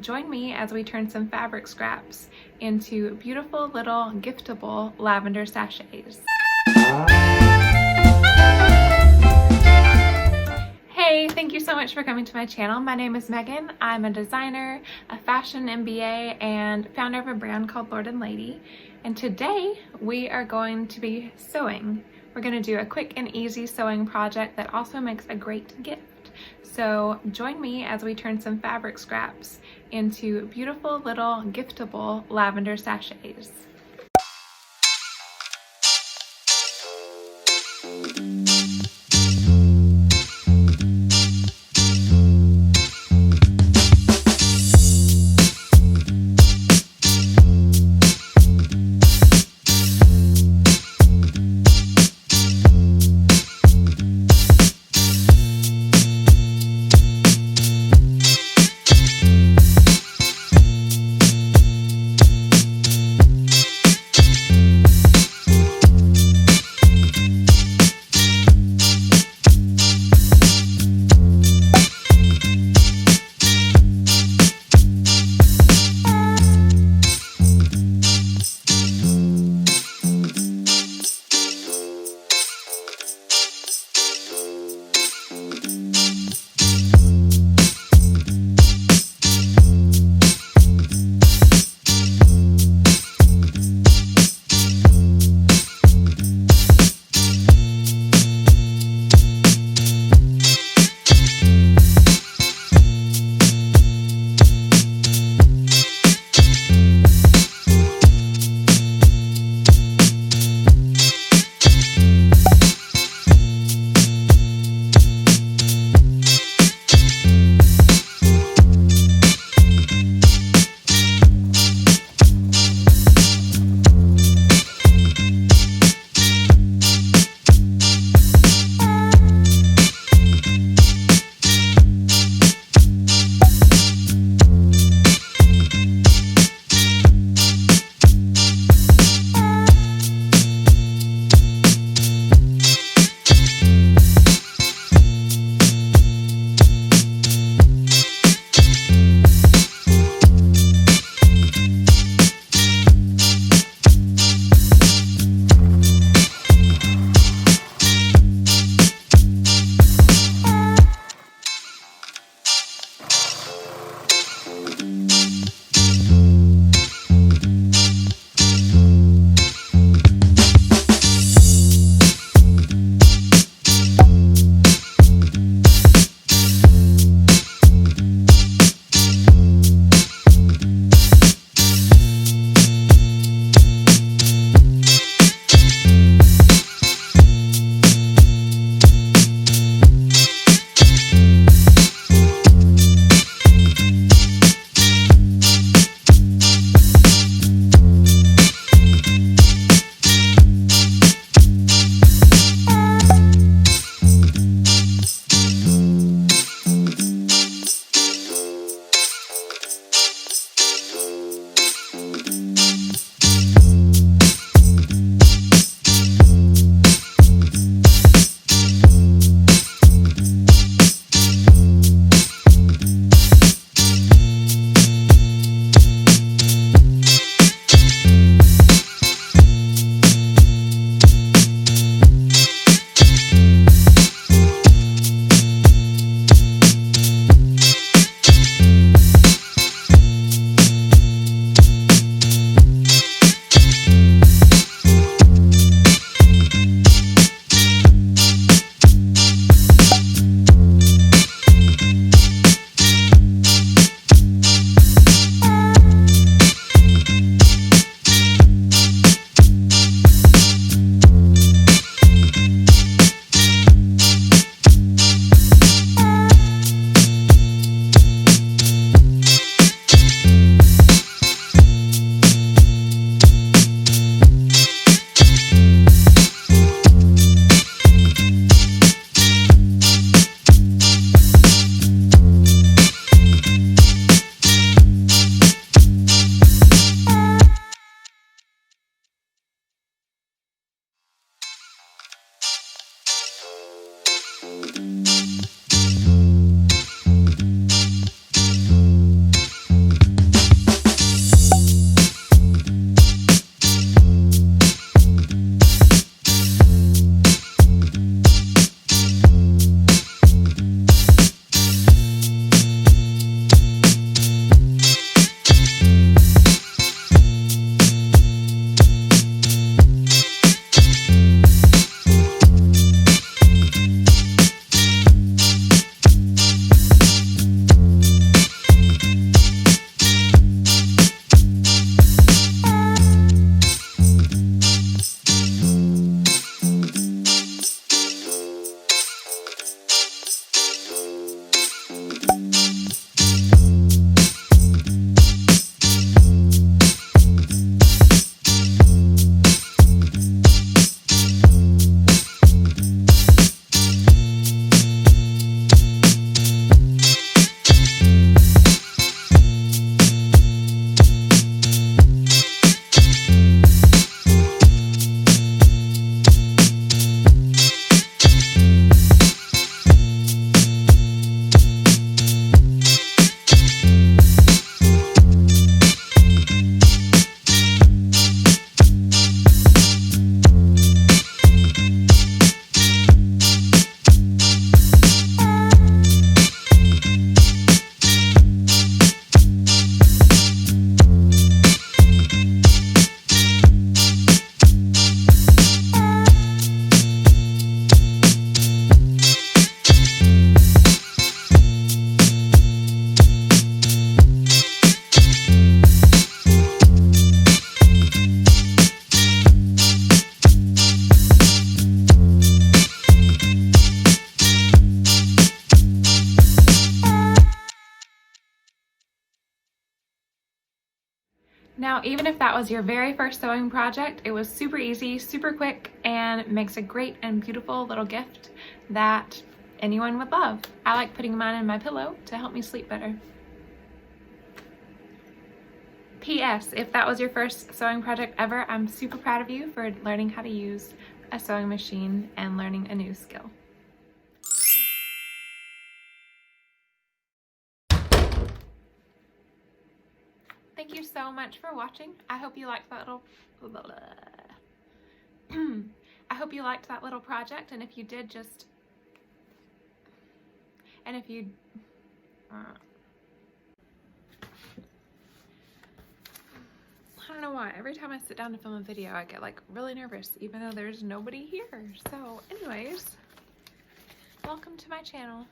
Join me as we turn some fabric scraps into beautiful little giftable lavender sachets. Hey, thank you so much for coming to my channel. My name is Megan. I'm a designer, a fashion MBA, and founder of a brand called Lord & Lady. And today we are going to be sewing. We're going to do a quick and easy sewing project that also makes a great gift. So join me as we turn some fabric scraps into beautiful little giftable lavender sachets. Now, even if that was your very first sewing project, it was super easy, super quick, and makes a great and beautiful little gift that anyone would love. I like putting mine in my pillow to help me sleep better. P.S. If that was your first sewing project ever, I'm super proud of you for learning how to use a sewing machine and learning a new skill. Thank you so much for watching. I hope you liked that little I hope you liked that little project, and if you did, I don't know why, every time I sit down to film a video I get like really nervous even though there's nobody here. So anyways, welcome to my channel.